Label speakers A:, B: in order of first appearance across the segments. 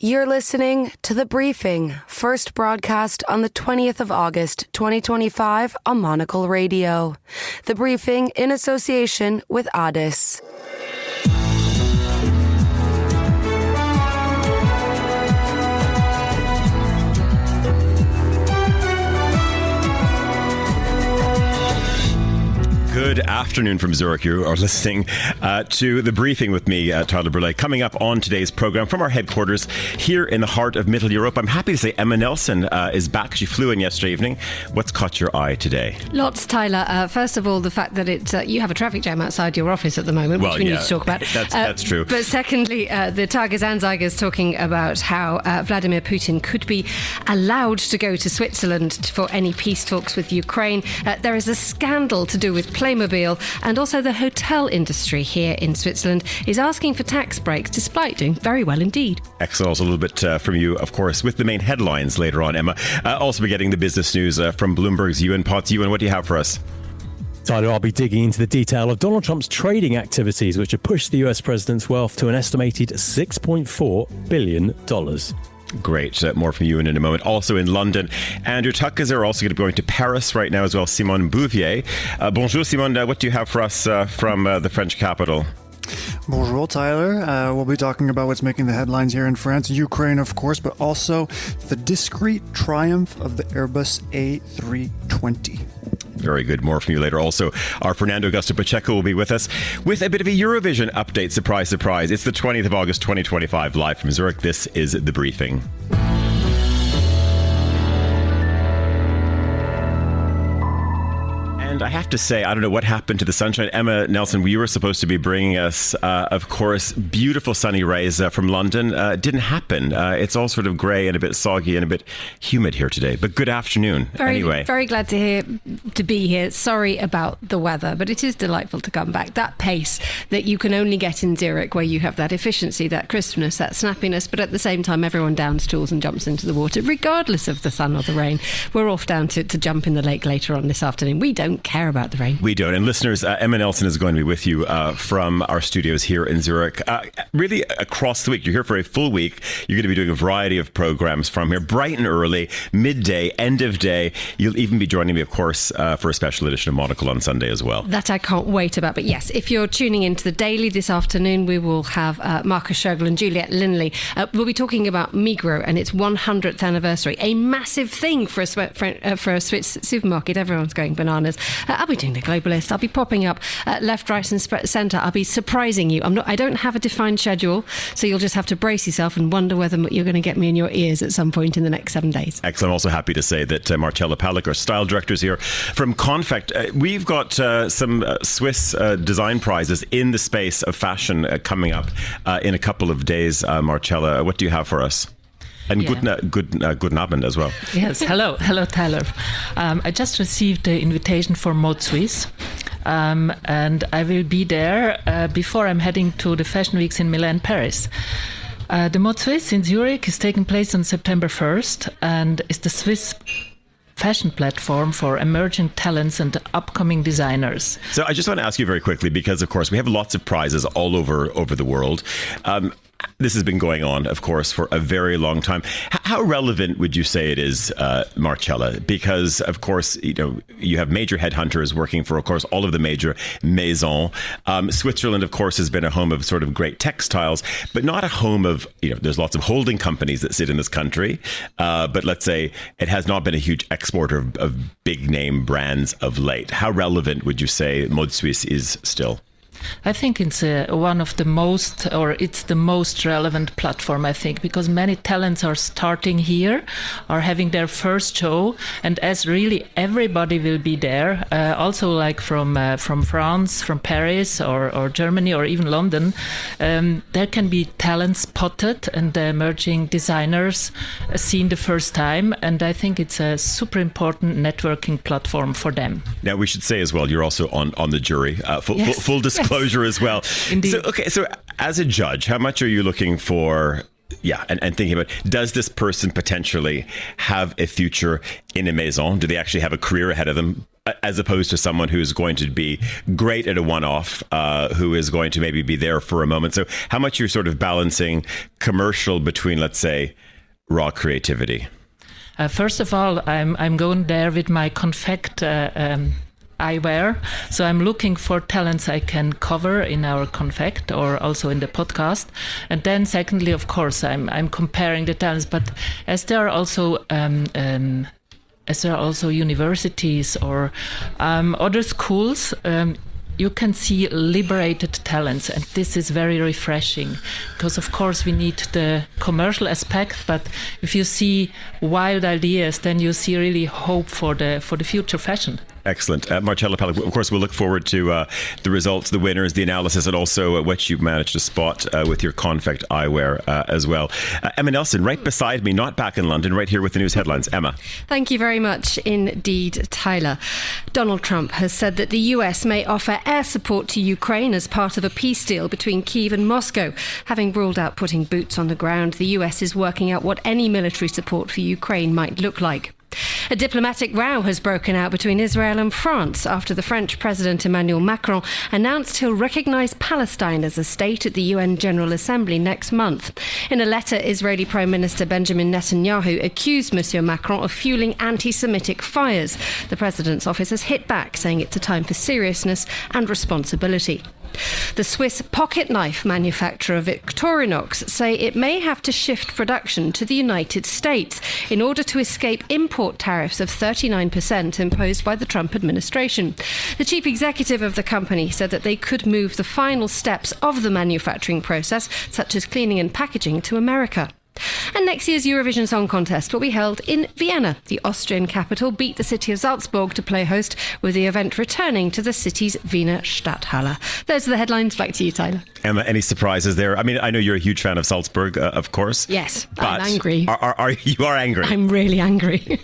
A: You're listening to The Briefing, first broadcast on the 20th of August, 2025 on Monocle Radio. The Briefing in association with Addis.
B: Good afternoon from Zürich. You are listening to The Briefing with me, Tyler Brûlé. Coming up on today's program from our headquarters here in the heart of Middle Europe, I'm happy to say Emma Nelson is back. She flew in yesterday evening. What's caught your eye today?
C: Lots, Tyler. First of all, the fact that you have a traffic jam outside your office at the moment, which we need to talk about.
B: That's true.
C: But secondly, the Tages Anzeiger is talking about how Vladimir Putin could be allowed to go to Switzerland for any peace talks with Ukraine. There is a scandal to do with Playmobil, and also the hotel industry here in Switzerland is asking for tax breaks despite doing very well indeed.
B: Excellent. Also a little bit from you, of course, with the main headlines later on, Emma. Also be getting the business news from Bloomberg's Ewan Potts. Ewan, what do you have for us?
D: Tyler, I'll be digging into the detail of Donald Trump's trading activities, which have pushed the US president's wealth to an estimated $6.4 billion.
B: Great. More from you in a moment. Also in London, Andrew Tuck is there, also going to be going to Paris right now as well. Simone Bouvier. Bonjour, Simone. What do you have for us from the French capital?
E: Bonjour, Tyler. We'll be talking about what's making the headlines here in France, Ukraine, of course, but also the discreet triumph of the Airbus A320.
B: Very good. More from you later. Also, our Fernando Augusto Pacheco will be with us with a bit of a Eurovision update. Surprise, surprise. It's the 20th of August, 2025, live from Zurich. This is The Briefing. And I have to say, I don't know what happened to the sunshine. Emma Nelson, you were supposed to be bringing us, of course, beautiful sunny rays from London. It didn't happen. It's all sort of grey and a bit soggy and a bit humid here today. But good afternoon, anyway.
C: Very glad to be here. Sorry about the weather, but it is delightful to come back. That pace that you can only get in Zurich, where you have that efficiency, that crispness, that snappiness, but at the same time, everyone downs tools and jumps into the water, regardless of the sun or the rain. We're off down to jump in the lake later on this afternoon. We don't care about the rain.
B: We don't. And listeners, Emma Nelson is going to be with you from our studios here in Zurich. Really across the week. You're here for a full week. You're going to be doing a variety of programs from here, bright and early, midday, end of day. You'll even be joining me, of course, for a special edition of Monocle on Sunday as well.
C: That I can't wait about. But yes, if you're tuning into the Daily this afternoon, we will have Marcus Schögl and Juliette Linley. We'll be talking about Migros and its 100th anniversary. A massive thing for a Swiss supermarket. Everyone's going bananas. I'll be doing the Globalist. I'll be popping up left, right and centre. I'll be surprising you. I don't have a defined schedule, so you'll just have to brace yourself and wonder whether you're going to get me in your ears at some point in the next 7 days.
B: Excellent. I'm also happy to say that Marcella Palik, our style director, is here from Confect. We've got some Swiss design prizes in the space of fashion coming up in a couple of days. Marcella, what do you have for us? And good Abend as well.
F: Yes, hello Tyler. I just received the invitation for Mode Suisse, and I will be there before I'm heading to the Fashion Weeks in Milan, Paris. The Mode Suisse in Zurich is taking place on September 1st and is the Swiss fashion platform for emerging talents and upcoming designers.
B: So I just want to ask you very quickly, because of course we have lots of prizes all over the world. This has been going on, of course, for a very long time. How relevant would you say it is, Marcella? Because, of course, you have major headhunters working for, of course, all of the major maisons. Switzerland, of course, has been a home of sort of great textiles, but not a home of, there's lots of holding companies that sit in this country. But let's say it has not been a huge exporter of big name brands of late. How relevant would you say Mode Suisse is still?
F: I think it's one of the most, or it's the most relevant platform, I think, because many talents are starting here, are having their first show, and as really everybody will be there, also like from France, from Paris, or Germany, or even London, there can be talents spotted and emerging designers seen the first time, and I think it's a super important networking platform for them.
B: Now, we should say as well, you're also on the jury, full disclosure as well.
F: Indeed.
B: So as a judge, how much are you looking for? Yeah, and thinking about, does this person potentially have a future in a maison? Do they actually have a career ahead of them? as opposed to someone who's going to be great at a one-off, who is going to maybe be there for a moment. So how much you're sort of balancing commercial between, let's say, raw creativity?
F: First of all, I'm going there with my confect eyewear. So I'm looking for talents I can cover in our confect or also in the podcast. And then secondly, of course, I'm comparing the talents, but as there are also universities or other schools, you can see liberated talents, and this is very refreshing because, of course, we need the commercial aspect, but if you see wild ideas, then you see really hope for the future fashion.
B: Excellent. Marcella Pellick, of course, we'll look forward to the results, the winners, the analysis, and also what you've managed to spot with your confect eyewear as well. Emma Nelson, right beside me, not back in London, right here with the news headlines. Emma.
C: Thank you very much indeed, Tyler. Donald Trump has said that the US may offer air support to Ukraine as part of a peace deal between Kyiv and Moscow. Having ruled out putting boots on the ground, the US is working out what any military support for Ukraine might look like. A diplomatic row has broken out between Israel and France after the French President Emmanuel Macron announced he'll recognise Palestine as a state at the UN General Assembly next month. In a letter, Israeli Prime Minister Benjamin Netanyahu accused Monsieur Macron of fueling anti-Semitic fires. The President's office has hit back, saying it's a time for seriousness and responsibility. The Swiss pocket knife manufacturer Victorinox say it may have to shift production to the United States in order to escape import tariffs of 39% imposed by the Trump administration. The chief executive of the company said that they could move the final steps of the manufacturing process, such as cleaning and packaging, to America. And next year's Eurovision Song Contest will be held in Vienna. The Austrian capital beat the city of Salzburg to play host, with the event returning to the city's Wiener Stadthalle. Those are the headlines. Back to you, Tyler.
B: Emma, any surprises there? I mean, I know you're a huge fan of Salzburg, of course.
C: Yes,
B: but
C: I'm angry.
B: You are angry?
C: I'm really angry.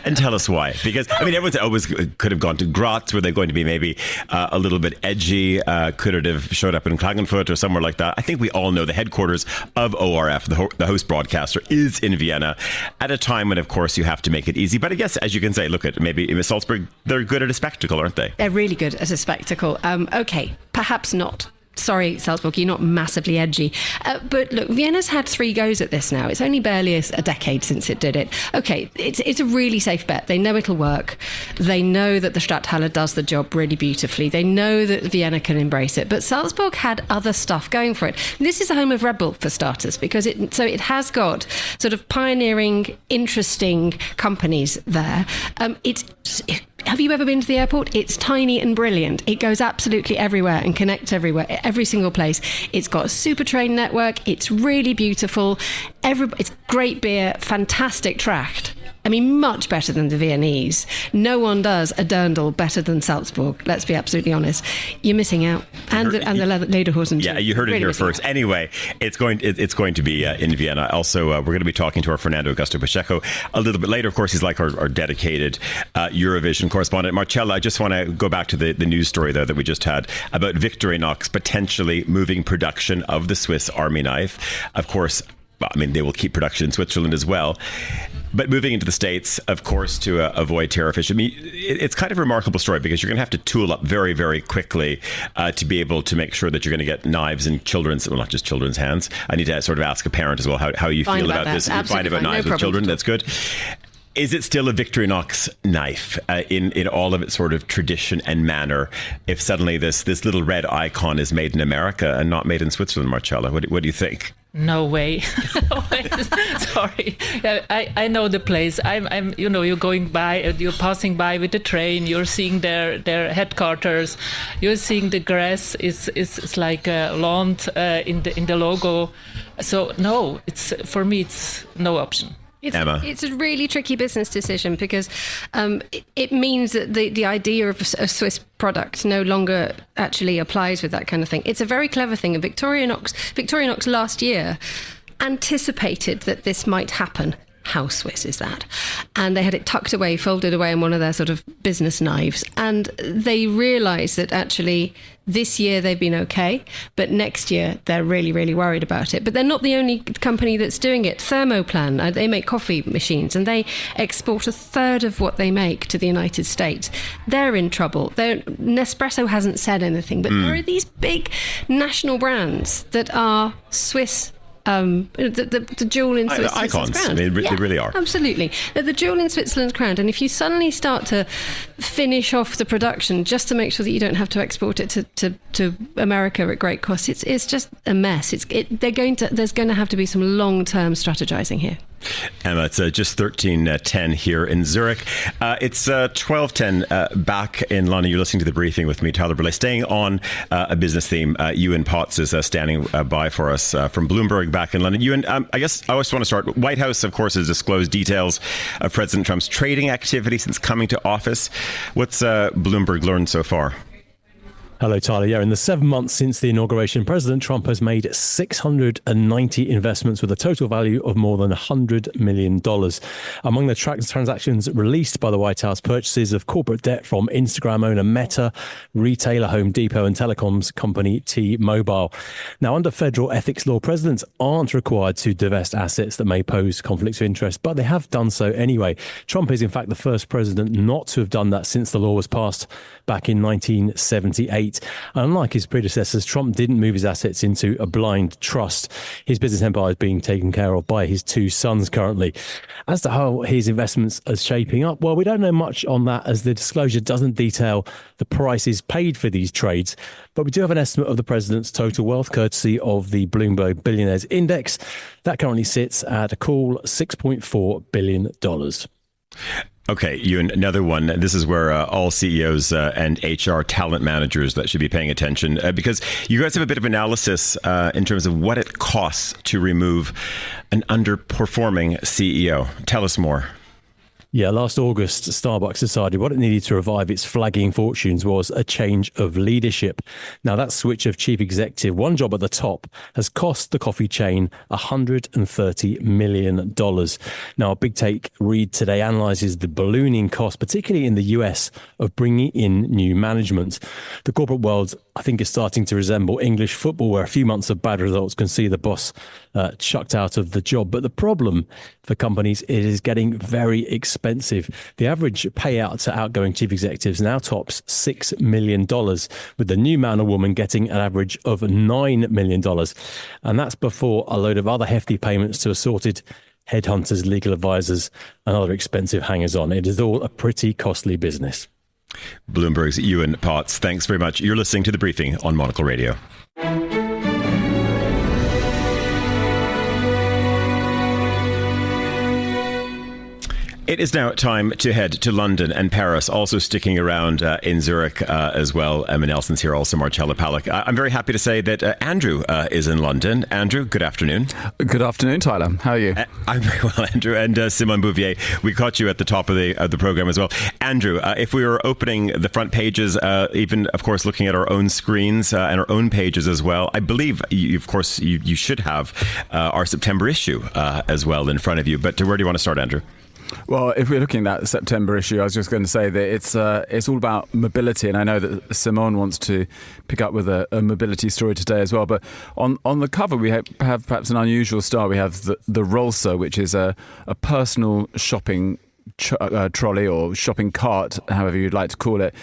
B: And tell us why. Because, I mean, everyone's always could have gone to Graz. Were they going to be maybe a little bit edgy? Could it have showed up in Klagenfurt or somewhere like that? I think we all know the headquarters of ORF, the host broadcaster, is in Vienna at a time when, of course, you have to make it easy. But I guess, as you can say, look at maybe in Salzburg, they're good at a spectacle, aren't they?
C: They're really good at a spectacle. Okay, perhaps not. Sorry, Salzburg, you're not massively edgy. But look, Vienna's had 3 goes at this now. It's only barely a decade since it did it. Okay, it's a really safe bet. They know it'll work. They know that the Stadthalle does the job really beautifully. They know that Vienna can embrace it. But Salzburg had other stuff going for it. This is the home of Red Bull, for starters, because it has got sort of pioneering, interesting companies there. Have you ever been to the airport? It's tiny and brilliant. It goes absolutely everywhere and connects everywhere, every single place. It's got a super train network. It's really beautiful. It's great beer, fantastic tract. I mean, much better than the Viennese. No one does a dirndl better than Salzburg. Let's be absolutely honest. You're missing out. And the Lederhosen.
B: Yeah, you heard it here first. Anyway, it's going to be in Vienna. Also, we're going to be talking to our Fernando Augusto Pacheco a little bit later. Of course, he's like our dedicated Eurovision correspondent. Marcella, I just want to go back to the news story there that we just had about Victorinox potentially moving production of the Swiss Army knife. Of course, I mean, they will keep production in Switzerland as well. But moving into the States, of course, to avoid tariff issue. I mean, it's kind of a remarkable story because you're going to have to tool up very, very quickly to be able to make sure that you're going to get knives in children's, well, not just children's hands. I need to sort of ask a parent as well how you feel about this. Fine about knives with children. That's good. Is it still a Victorinox knife in all of its sort of tradition and manner if suddenly this little red icon is made in America and not made in Switzerland, Marcella? What do you think?
F: No way. Sorry. I know the place. I'm you're going by, you're passing by with the train, you're seeing their headquarters, you're seeing the grass is like a lawn in the logo. So no, for me it's no option.
B: Emma.
C: It's a really tricky business decision because it means that the idea of a Swiss product no longer actually applies with that kind of thing. It's a very clever thing. And Victorinox last year anticipated that this might happen. How Swiss is that? and they had it tucked away, folded away in one of their sort of business knives. And they realised that actually this year they've been okay, but next year they're really, really worried about it. But they're not the only company that's doing it. Thermoplan, they make coffee machines, and they export a third of what they make to the United States. They're in trouble. Nespresso hasn't said anything, but there are these big national brands that are Swiss. The jewel in Switzerland's
B: icons.
C: crown.
B: They really are.
C: Absolutely. They're the jewel in Switzerland's crown. And if you suddenly start to finish off the production just to make sure that you don't have to export it to America at great cost, it's just a mess. There's going to have to be some long-term strategizing here.
B: Emma, it's just 13:10 here in Zurich. It's 12:10 back in London. You're listening to The Briefing with me, Tyler Brûlé. Staying on a business theme, Ewan Potts is standing by for us from Bloomberg back in London. Ewan, I guess I always want to start. White House, of course, has disclosed details of President Trump's trading activity since coming to office. What's Bloomberg learned so far?
D: Hello, Tyler. Yeah, in the 7 months since the inauguration, President Trump has made 690 investments with a total value of more than $100 million. Among the transactions released by the White House, purchases of corporate debt from Instagram owner Meta, retailer Home Depot, and telecoms company T-Mobile. Now, under federal ethics law, presidents aren't required to divest assets that may pose conflicts of interest, but they have done so anyway. Trump is, in fact, the first president not to have done that since the law was passed back in 1978. Unlike his predecessors, Trump didn't move his assets into a blind trust. His business empire is being taken care of by his two sons currently. As to how his investments are shaping up, well, we don't know much on that, as the disclosure doesn't detail the prices paid for these trades. But we do have an estimate of the president's total wealth, courtesy of the Bloomberg Billionaires Index. That currently sits at a cool $6.4 billion.
B: Okay, Ewan, another one. This is where all CEOs and HR talent managers that should be paying attention, because you guys have a bit of analysis in terms of what it costs to remove an underperforming CEO. Tell us more.
D: Yeah, last August, Starbucks decided what it needed to revive its flagging fortunes was a change of leadership. Now, that switch of chief executive, one job at the top, has cost the coffee chain $130 million. Now, a Big Take read today analyses the ballooning cost, particularly in the US, of bringing in new management. The corporate world, I think, is starting to resemble English football, where a few months of bad results can see the boss chucked out of the job. But the problem for companies is getting very expensive. The average payout to outgoing chief executives now tops $6 million, with the new man or woman getting an average of $9 million. And that's before a load of other hefty payments to assorted headhunters, legal advisors, and other expensive hangers-on. It is all a pretty costly business.
B: Bloomberg's Ewan Potts, thanks very much. You're listening to The Briefing on Monocle Radio. It is now time to head to London and Paris, also sticking around in Zurich as well. Emma Nelson's here, also Marcella Palak. I'm very happy to say that Andrew is in London. Andrew, good afternoon.
G: Good afternoon, Tyler. How are you?
B: I'm very well, Andrew. And Simone Bouvier, we caught you at the top of the program as well. Andrew, if we were opening the front pages, even, of course, looking at our own screens and our own pages as well, I believe, you should have our September issue as well in front of you. But where do you want to start, Andrew?
G: Well, if we're looking at the September issue, I was just going to say that it's all about mobility, and I know that Simone wants to pick up with a mobility story today as well. But on the cover, we have perhaps an unusual star. We have the Rolsa, which is a personal shopping trolley or shopping cart, however you'd like to call it,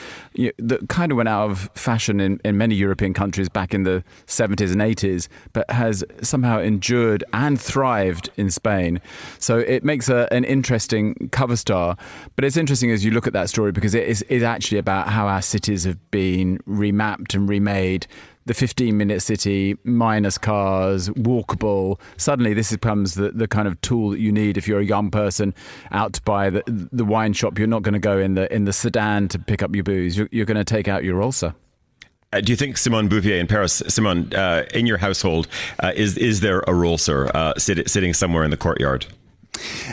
G: that kind of went out of fashion in many European countries back in the 70s and 80s, but has somehow endured and thrived in Spain. So it makes an interesting cover star. But it's interesting as you look at that story, because it is actually about how our cities have been remapped and remade. The 15-minute city, minus cars, walkable. Suddenly this becomes the kind of tool that you need if you're a young person out to buy the wine shop. You're not going to go in the sedan to pick up your booze. You're going to take out your Rolsa.
B: Do you think, Simone Bouvier in Paris, Simone, in your household, is there a Rolsa sitting somewhere in the courtyard?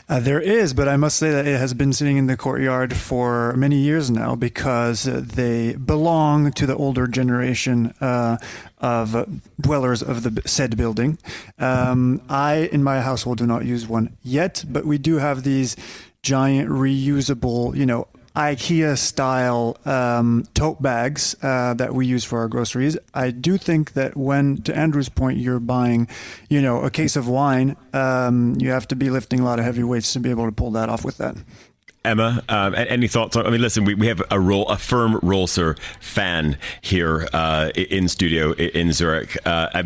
E: There is, but I must say that it has been sitting in the courtyard for many years now, because they belong to the older generation of dwellers of the said building. I, in my household, do not use one yet, but we do have these giant reusable, IKEA-style tote bags that we use for our groceries. I do think that when, to Andrew's point, you're buying, a case of wine, you have to be lifting a lot of heavy weights to be able to pull that off with that.
B: Emma, any thoughts on? I mean, listen, we have a firm Rolser fan here in studio in Zurich.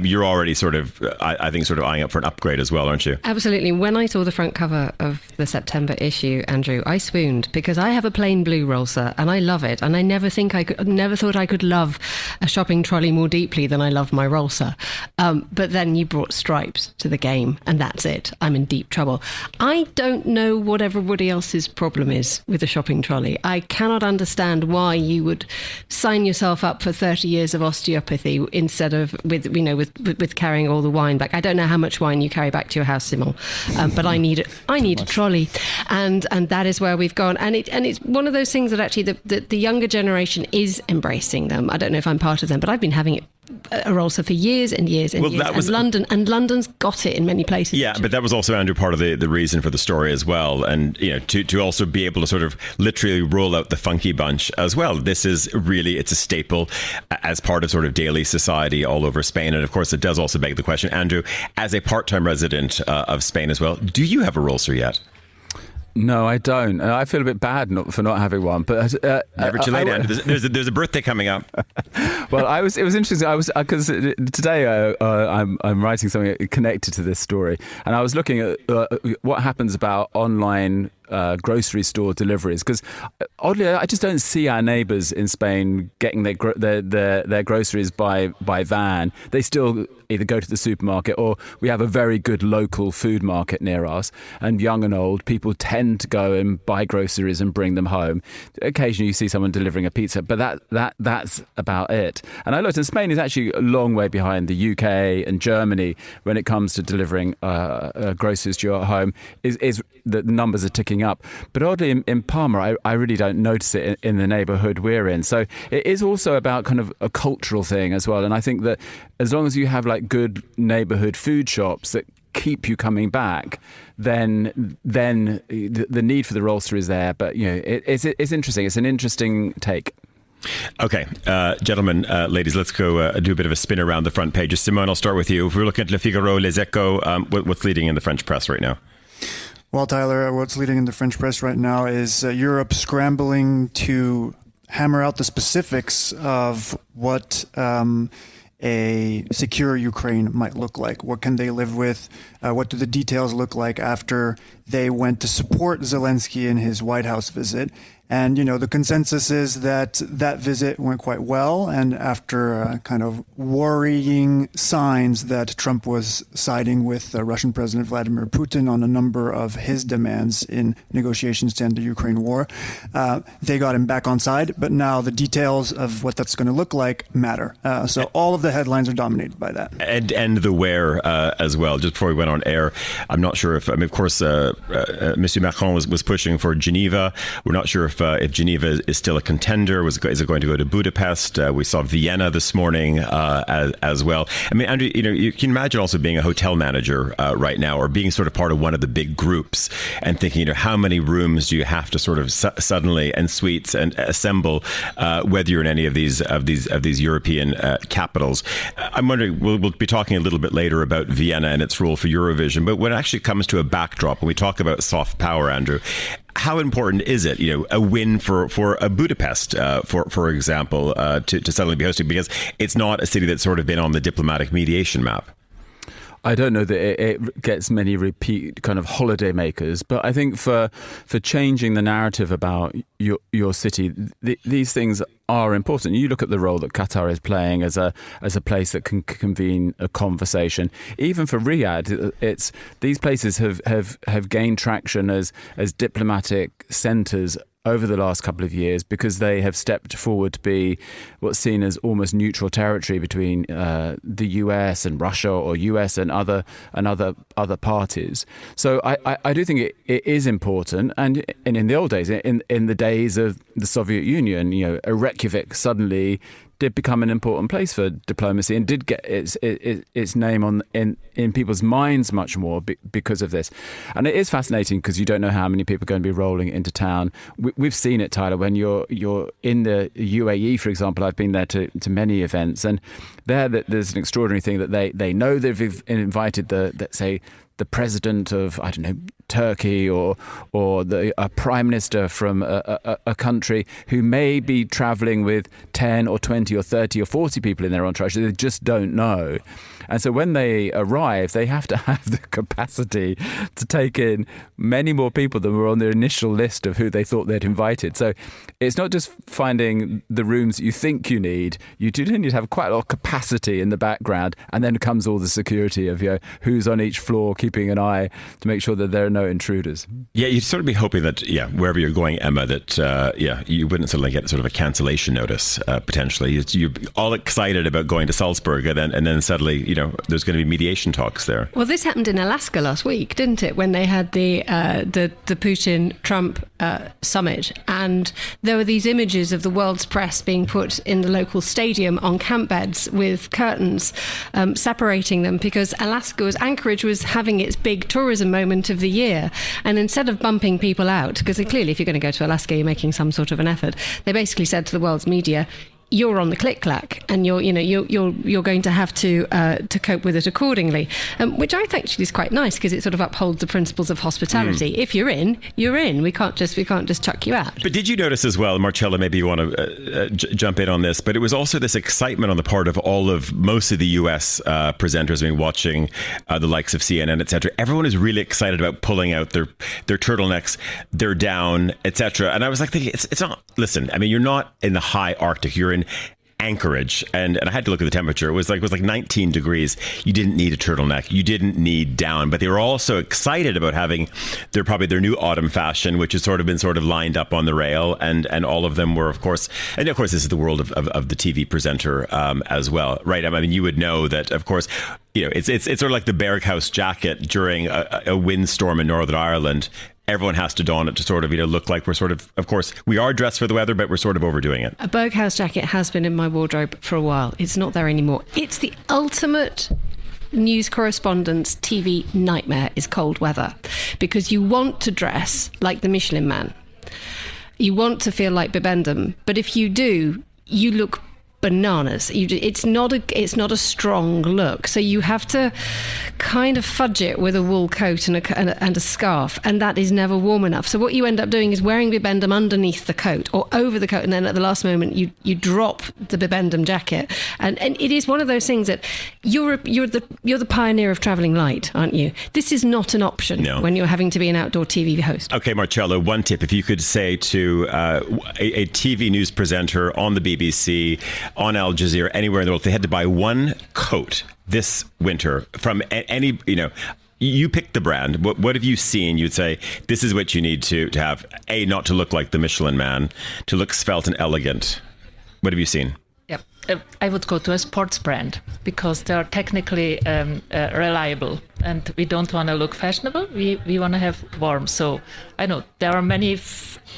B: You're already sort of eyeing up for an upgrade as well, aren't you?
C: Absolutely. When I saw the front cover of the September issue, Andrew, I swooned because I have a plain blue Rolser and I love it. And I never thought I could love a shopping trolley more deeply than I love my Rolser. But then you brought stripes to the game, and that's it. I'm in deep trouble. I don't know what everybody else's problem is with a shopping trolley. I cannot understand why you would sign yourself up for 30 years of osteopathy instead of with carrying all the wine back. I don't know how much wine you carry back to your house, Simon, but I need a trolley, and that is where we've gone. And it's one of those things that actually the younger generation is embracing them. I don't know if I'm part of them, but I've been having a Rolser for years and years and years. London's got it in many places.
B: Yeah, but that was also, Andrew, part of the reason for the story as well. And, to also be able to sort of literally roll out the funky bunch as well. This is really, it's a staple as part of sort of daily society all over Spain. And of course, it does also beg the question, Andrew, as a part-time resident of Spain as well, do you have a Rolser yet?
G: No, I don't. I feel a bit bad for not having one. But
B: never too late, Andrew. There's a birthday coming up.
G: Well, it was interesting. I was because today I'm writing something connected to this story, and I was looking at what happens about online grocery store deliveries, because oddly I just don't see our neighbours in Spain getting their groceries by van. They still either go to the supermarket, or we have a very good local food market near us, and young and old people tend to go and buy groceries and bring them home. Occasionally you see someone delivering a pizza, but that's about it. And I looked, and Spain is actually a long way behind the UK and Germany when it comes to delivering groceries to your home. Is the numbers are ticking up. But oddly, in Palma, I really don't notice it in the neighbourhood we're in. So it is also about kind of a cultural thing as well. And I think that as long as you have like good neighbourhood food shops that keep you coming back, then the need for the Rolser is there. But it's interesting. It's an interesting take.
B: Okay, gentlemen, ladies, let's go do a bit of a spin around the front pages. Simone, I'll start with you. If we're looking at Le Figaro, Les Echos, what's leading in the French press right now?
E: Well, Tyler, what's leading in the French press right now is Europe scrambling to hammer out the specifics of what a secure Ukraine might look like. What can they live with? What do the details look like after they went to support Zelensky in his White House visit? And, the consensus is that visit went quite well. And after kind of worrying signs that Trump was siding with Russian President Vladimir Putin on a number of his demands in negotiations to end the Ukraine war, they got him back on side. But now the details of what that's going to look like matter. So all of the headlines are dominated by that.
B: And the where as well. Just before we went on air, I'm not sure if, of course, Monsieur Macron was pushing for Geneva. We're not sure if Geneva is still a contender. Is it going to go to Budapest? We saw Vienna this morning as well. I mean, Andrew, you can imagine also being a hotel manager right now, or being sort of part of one of the big groups, and thinking, how many rooms do you have to sort of suddenly, and suites, and assemble, whether you're in any of these European capitals. I'm wondering, we'll be talking a little bit later about Vienna and its role for Eurovision, but when it actually comes to a backdrop, when we talk about soft power, Andrew, how important is it, a win for a Budapest, for example, to suddenly be hosting, because it's not a city that's sort of been on the diplomatic mediation map?
G: I don't know that it gets many repeat kind of holiday makers, but I think for changing the narrative about your city, these things are important. You look at the role that Qatar is playing as a place that can convene a conversation. Even for Riyadh, it's these places have gained traction as diplomatic centres over the last couple of years, because they have stepped forward to be what's seen as almost neutral territory between the US and Russia, or US and other parties. So I do think it is important. And in the old days, in the days of the Soviet Union, Reykjavik suddenly did become an important place for diplomacy and did get its name in people's minds much more because of this. And it is fascinating because you don't know how many people are going to be rolling into town. We've seen it, Tyler, when you're in the UAE, for example. I've been there to many events, and there's an extraordinary thing that they know they've invited the president of, I don't know, Turkey or a prime minister from a country who may be travelling with 10 or 20 or 30 or 40 people in their entourage. They just don't know. And so when they arrive, they have to have the capacity to take in many more people than were on their initial list of who they thought they'd invited. So it's not just finding the rooms that you think you need. You do need to have quite a lot of capacity in the background. And then comes all the security of who's on each floor, keeping an eye to make sure that there are no intruders.
B: Yeah, you'd sort of be hoping that, wherever you're going, Emma, that, you wouldn't suddenly get sort of a cancellation notice, potentially. You're all excited about going to Salzburg, and then suddenly, there's going to be mediation talks there.
C: Well, this happened in Alaska last week, didn't it? When they had the Putin-Trump summit, and there were these images of the world's press being put in the local stadium on camp beds with curtains separating them, because Anchorage was having its big tourism moment of the year, and instead of bumping people out, because clearly if you're going to go to Alaska, you're making some sort of an effort, they basically said to the world's media, you're on the click-clack, and you're going to have to cope with it accordingly, which I think actually is quite nice, because it sort of upholds the principles of hospitality. If you're in, you're in. We can't just chuck you out.
B: But did you notice as well, Marcella, maybe you want to jump in on this, but it was also this excitement on the part of most of the US presenters. I mean, watching the likes of CNN, etc. Everyone is really excited about pulling out their turtlenecks, their down, etc. And I was like thinking, it's not. Listen, I mean, you're not in the high Arctic. You're in Anchorage, and I had to look at the temperature. It was like 19 degrees. You didn't need a turtleneck. You didn't need down. But they were also excited about having their new autumn fashion, which has sort of been lined up on the rail, and all of them were, of course, this is the world of the TV presenter as well, right? I mean, you would know that, of course, it's sort of like the Berghaus jacket during a windstorm in Northern Ireland. Everyone has to don it to sort of, look like we're sort of course, we are dressed for the weather, but we're sort of overdoing it.
C: A Berghaus jacket has been in my wardrobe for a while. It's not there anymore. It's the ultimate news correspondent's TV nightmare is cold weather, because you want to dress like the Michelin Man. You want to feel like Bibendum, but if you do, you look bananas. It's not a strong look, so you have to kind of fudge it with a wool coat and a scarf, and that is never warm enough. So what you end up doing is wearing Bibendum underneath the coat or over the coat, and then at the last moment you drop the Bibendum jacket, and it is one of those things that you're the pioneer of travelling light, aren't you? This is not an option when you're having to be an outdoor TV host. Okay,
B: Marcello, one tip, if you could say to a TV news presenter on the BBC, on Al Jazeera, anywhere in the world, if they had to buy one coat this winter from any, you pick the brand. What have you seen? You'd say, this is what you need to have. A, not to look like the Michelin Man, to look svelte and elegant. What have you seen?
F: Yep. I would go to a sports brand, because they are technically reliable, and we don't want to look fashionable. We want to have warm. So I know there are many.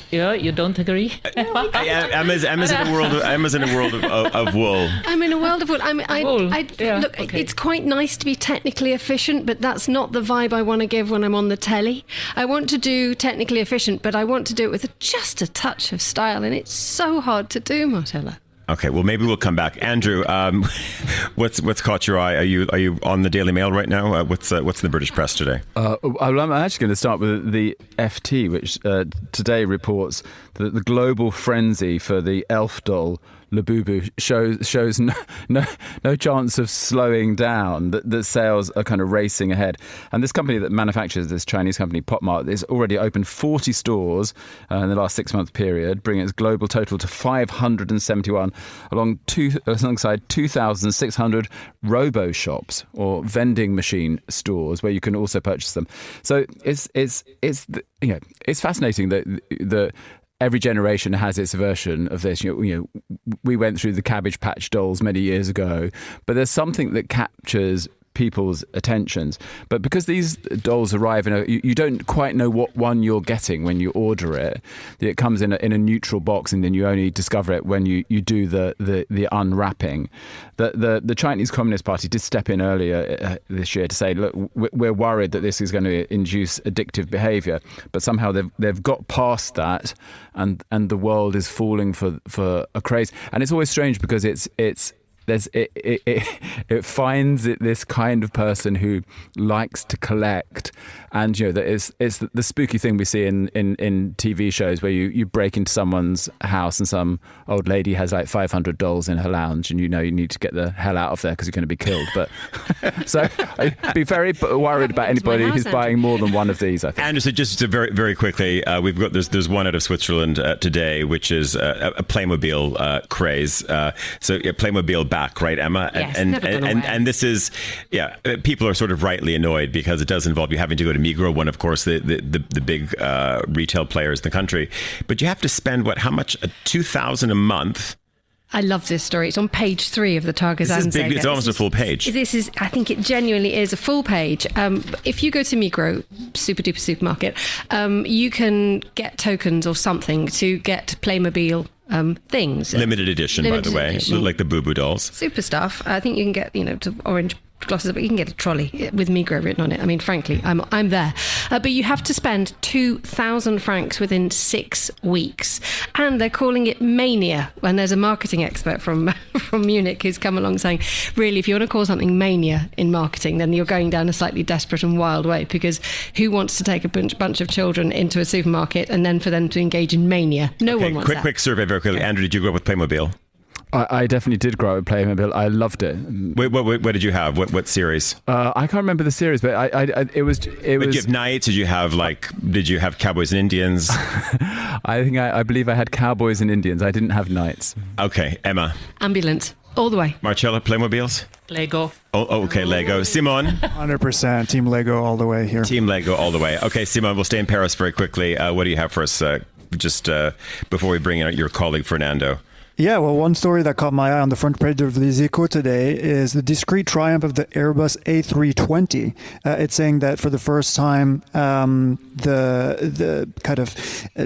F: You don't agree?
B: Emma's in a world of wool.
C: I'm in a world of wool. It's quite nice to be technically efficient, but that's not the vibe I want to give when I'm on the telly. I want to do technically efficient, but I want to do it with just a touch of style, and it's so hard to do, Martella.
B: Okay, well, maybe we'll come back. Andrew, what's caught your eye? Are you on the Daily Mail right now? What's in the British press today?
G: I'm actually going to start with the FT, which today reports that the global frenzy for the elf doll Labubu shows no chance of slowing down. The sales are kind of racing ahead. And this company that manufactures this Chinese company, Popmart, has already opened 40 stores in the last 6-month period, bringing its global total to 571, alongside 2,600 robo shops or vending machine stores where you can also purchase them. So it's fascinating that every generation has its version of this. We went through the Cabbage Patch Dolls many years ago, but there's something that captures people's attentions. But because these dolls arrive you don't quite know what one you're getting when you order it. It comes in a neutral box, and then you only discover it when you do the unwrapping. The Chinese Communist Party did step in earlier this year to say, look, we're worried that this is going to induce addictive behaviour, but somehow they've got past that, and the world is falling for a craze. And it's always strange because it finds this kind of person who likes to collect, and it's the spooky thing we see in TV shows where you break into someone's house and some old lady has like 500 dolls in her lounge, and you need to get the hell out of there because you're going to be killed. But so I'd be very worried about anybody who's buying more than one of these, I think.
B: Andrew, so just to very, very quickly, we've got there's one out of Switzerland today, which is a Playmobil craze. So Playmobil back, right, Emma?
C: Yes,
B: and this is, people are sort of rightly annoyed because it does involve you having to go to Migros, one of course the big retail players in the country, but you have to spend how much? 2,000 a month.
C: I love this story. It's on page 3 of the Tages Anzeiger.
B: It's almost a full page.
C: I think it genuinely is a full page. If you go to Migros, super duper supermarket, you can get tokens or something to get Playmobil things.
B: Limited edition, by the way, like the Boo Boo dolls.
C: Super stuff. I think you can get, to orange glosses, but you can get a trolley with Migros written on it. I mean, frankly, I'm there. But you have to spend 2,000 francs within 6 weeks. And they're calling it mania. And there's a marketing expert from Munich who's come along saying, really, if you want to call something mania in marketing, then you're going down a slightly desperate and wild way, because who wants to take a bunch of children into a supermarket and then for them to engage in mania? No one wants that.
B: Quick survey very quickly. Andrew, did you grow up with Playmobil?
G: I definitely did grow up with Playmobil. I loved it.
B: What did you have? What series?
G: I can't remember the series, but it was.
B: Did you have knights? Did you have Cowboys and Indians?
G: I believe I had Cowboys and Indians. I didn't have knights.
B: Okay, Emma.
C: Ambulance. All the way.
B: Marcella, Playmobils?
F: Lego.
B: Oh, okay, Lego. Simon?
E: 100% Team Lego all the way here.
B: Team Lego all the way. Okay, Simon, we'll stay in Paris very quickly. What do you have for us just before we bring in your colleague Fernando?
E: Yeah, well, one story that caught my eye on the front page of Les Echos today is the discreet triumph of the Airbus A320. It's saying that for the first time, the kind of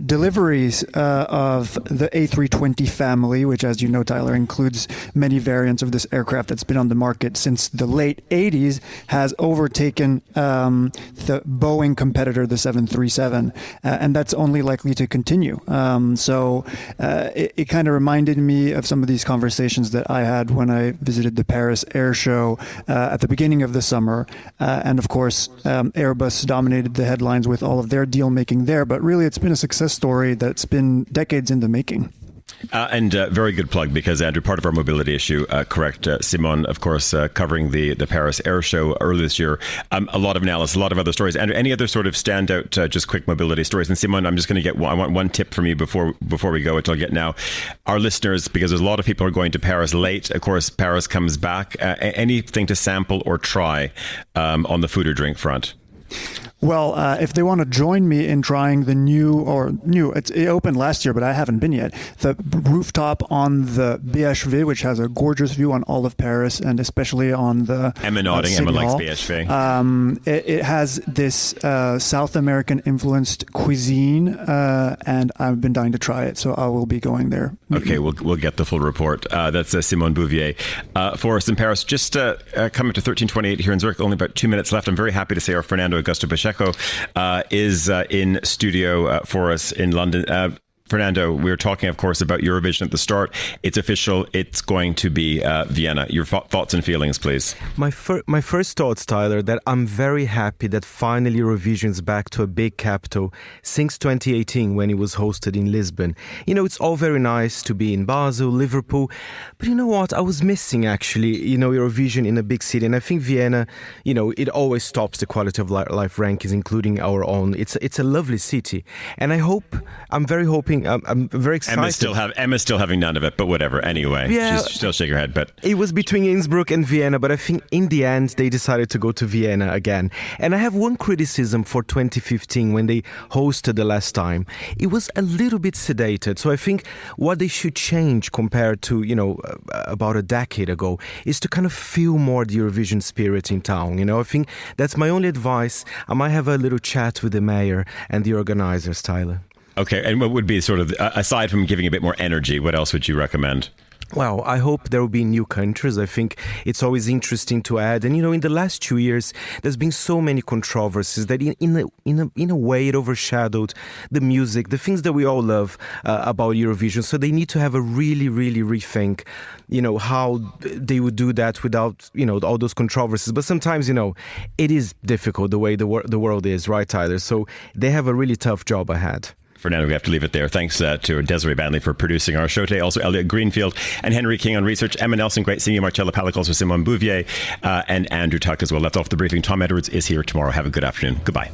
E: deliveries of the A320 family, which, as you know, Tyler, includes many variants of this aircraft that's been on the market since the late 80s, has overtaken the Boeing competitor, the 737, and that's only likely to continue. So it kind of reminded me of some of these conversations that I had when I visited the Paris Air Show at the beginning of the summer. And of course, Airbus dominated the headlines with all of their deal making there. But really, it's been a success story that's been decades in the making.
B: And very good plug, because Andrew, part of our mobility issue, correct, Simon, of course, covering the Paris Air Show earlier this year. A lot of analysis, a lot of other stories. Andrew, any other sort of standout, just quick mobility stories? And Simon, I'm just going to I want one tip from you before we go, which I'll get now. Our listeners, because there's a lot of people who are going to Paris late. Of course, Paris comes back. Anything to sample or try on the food or drink front?
E: Well, if they want to join me in trying the it opened last year, but I haven't been yet, the rooftop on the BHV, which has a gorgeous view on all of Paris, and especially on the
B: Emma nodding.
E: City
B: Emma
E: Hall.
B: likes BHV.
E: It has this South American influenced cuisine, and I've been dying to try it, so I will be going there.
B: Okay, we'll get the full report. That's Simone Bouvier for us in Paris. Just coming to 1328 here in Zurich, only about 2 minutes left. I'm very happy to say our Fernando Augusto Pacheco is in studio for us in London. Fernando, we were talking, of course, about Eurovision at the start. It's official. It's going to be Vienna. Your thoughts and feelings, please.
H: My first thoughts, Tyler, that I'm very happy that finally Eurovision is back to a big capital since 2018 when it was hosted in Lisbon. It's all very nice to be in Basel, Liverpool, but you know what? I was missing, actually, Eurovision in a big city. And I think Vienna, it always tops the quality of life rankings, including our own. It's a lovely city. And I'm very hoping hoping. I'm very excited.
B: Emma's still having none of it, but whatever. Anyway, she's still shaking her head. But
H: it was between Innsbruck and Vienna, but I think in the end they decided to go to Vienna again. And I have one criticism for 2015 when they hosted the last time. It was a little bit sedated. So I think what they should change compared to, about a decade ago is to kind of feel more the Eurovision spirit in town. I think that's my only advice. I might have a little chat with the mayor and the organizers, Tyler.
B: Okay, and what would be sort of, aside from giving a bit more energy, what else would you recommend?
H: Well, I hope there will be new countries. I think it's always interesting to add. And, in the last 2 years, there's been so many controversies that in a way it overshadowed the music, the things that we all love about Eurovision. So they need to have a really, really rethink, how they would do that without, all those controversies. But sometimes, it is difficult the way the world is, right, Tyler? So they have a really tough job ahead.
B: Fernando, we have to leave it there. Thanks to Desiree Bandley for producing our show today. Also, Elliot Greenfield and Henry King on research. Emma Nelson, great seeing you. Marcella Palic, also Simone Bouvier, and Andrew Tuck as well. That's off the briefing. Tom Edwards is here tomorrow. Have a good afternoon. Goodbye.